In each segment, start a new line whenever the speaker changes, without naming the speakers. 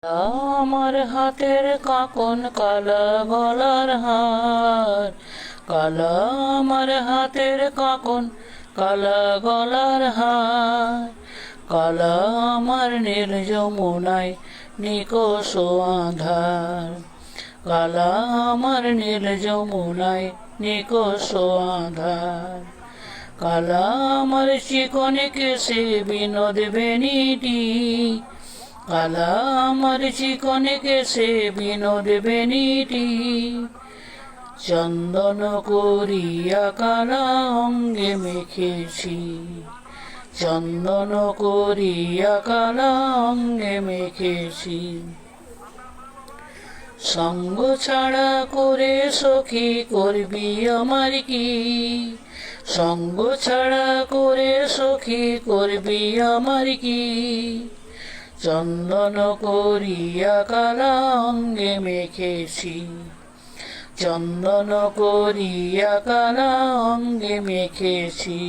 আমার হাতের কাকন কালা গলার হার, কালা আমার হাতের কাকন কালা গলার হার, কালা আমার নীল যমুনায় নিকষ আধার, কালা আমার নীল যমুনায় নিকষ আধার, কালা আমার চিকনে কেশে বিনোদ বেনিটি, কালা আমার চিকনে কেশে বিনোদ বেনিটি, চন্দন করিয়া কালা অঙ্গে মেখেছি, চন্দন করিয়া কালা অঙ্গে মেখেছি, সঙ্গ ছাড়া করে সখী করবি আমার কি, সঙ্গ ছাড়া করে সখী করবি আমার কি, চন্দন করিয়া কালা অঙ্গে মেখেছি, চন্দন করিয়া কালা অঙ্গে মেখেছি,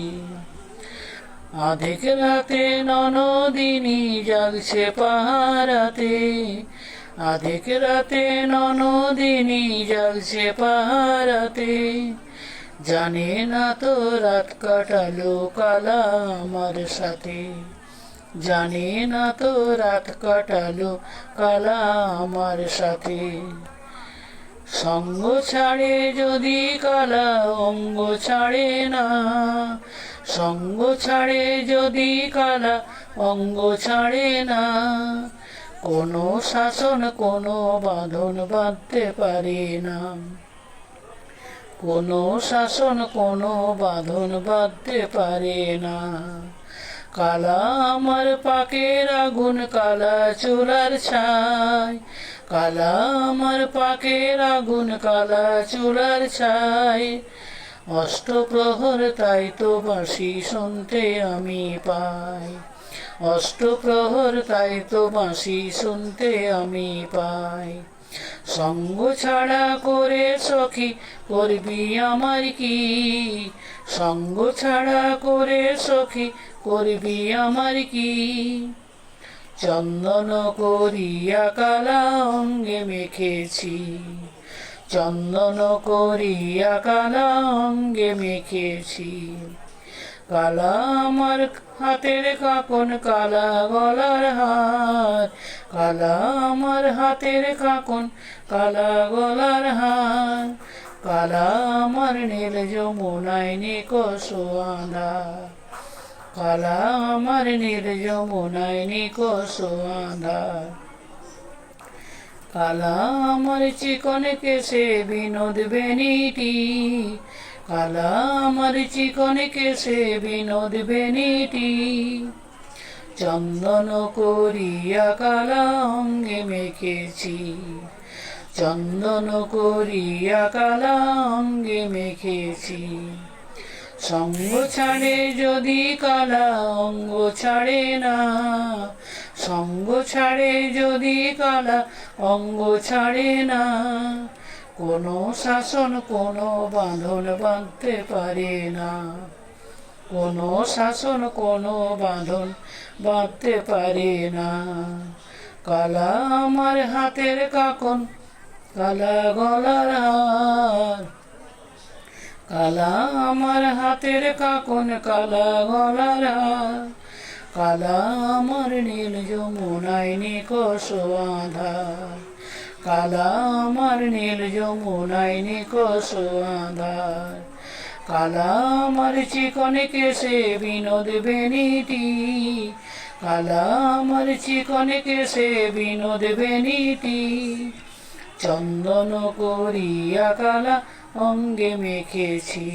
আধেক রাতে ননদিনী জাগছে পাহারাতে, আধেক রাতে ননদিনী জাগছে পাহারাতে, জানে না তো রাত কাটালো কালা আমার সাথে, জানে না তো রাত কাটালো কালা আমার সাথে, সঙ্গ ছাড়ে যদি কালা অঙ্গ ছাড়ে না, সঙ্গ ছাড়ে যদি কালা অঙ্গ ছাড়ে না, কোনো শাসন কোনো বাঁধন বাঁধতে পারে না, কোনো শাসন কোনো বাঁধন বাঁধতে পারে না, কালা আমার পাকের আগুন কালা চুলার ছাই, কালা আমার পাকের আগুন কালা চুলার ছাই, অষ্টপ্রহর তাই তো বাঁশি শুনতে আমি পাই, অষ্টপ্রহর তাই তো বাঁশি শুনতে আমি পাই, সঙ্গ ছাড়া করে সখী করবি আমার কি, সঙ্গ ছাড়া করে সখী করবি আমার কি, চন্দন করিয়া কালা অঙ্গে মেখেছি, চন্দন করিয়া কালা অঙ্গে মেখেছি, কালা আমার হাতের কাকন কালা গলার হার, কালা আমার হাতের কাকন কালা গলার হার, কালা আমার নীল যমুনায় নিকষ আধার, কালা আমার নীল যমুনায় নিকষ আধার, কালা আমার চিকনে কেশে বিনোদ বেনিটি, কালা আমার চিকনে কেশে বিনোদ বেনিটি, চন্দন করিয়া কালা অঙ্গে মেখেছি, চন্দন করিয়া কালা অঙ্গে মেখেছি, সঙ্গ ছাড়ে যদি কালা অঙ্গ ছাড়ে না, সঙ্গ ছাড়ে যদি কালা অঙ্গ ছাড়ে না, কোনো শাসন কোনো বাঁধন বাঁধতে পারে না, কোনো শাসন কোনো বাঁধন বাঁধতে পারে না, কালা আমার হাতের কাকন কালা গলার হার, কালা আমার হাতের কাকন কালা গলার হার, কালা আমার নীল যমুনায় নিকষ আধার, কালা আমার নীল যমুনায় নিকষ আধার, কালা আমার চিকনে কেশে বিনোদ বেনিটি, কালা আমার চিকনে কেশে বিনোদ বেনিটি, চন্দন করিয়া কালা অঙ্গে মেখেছি।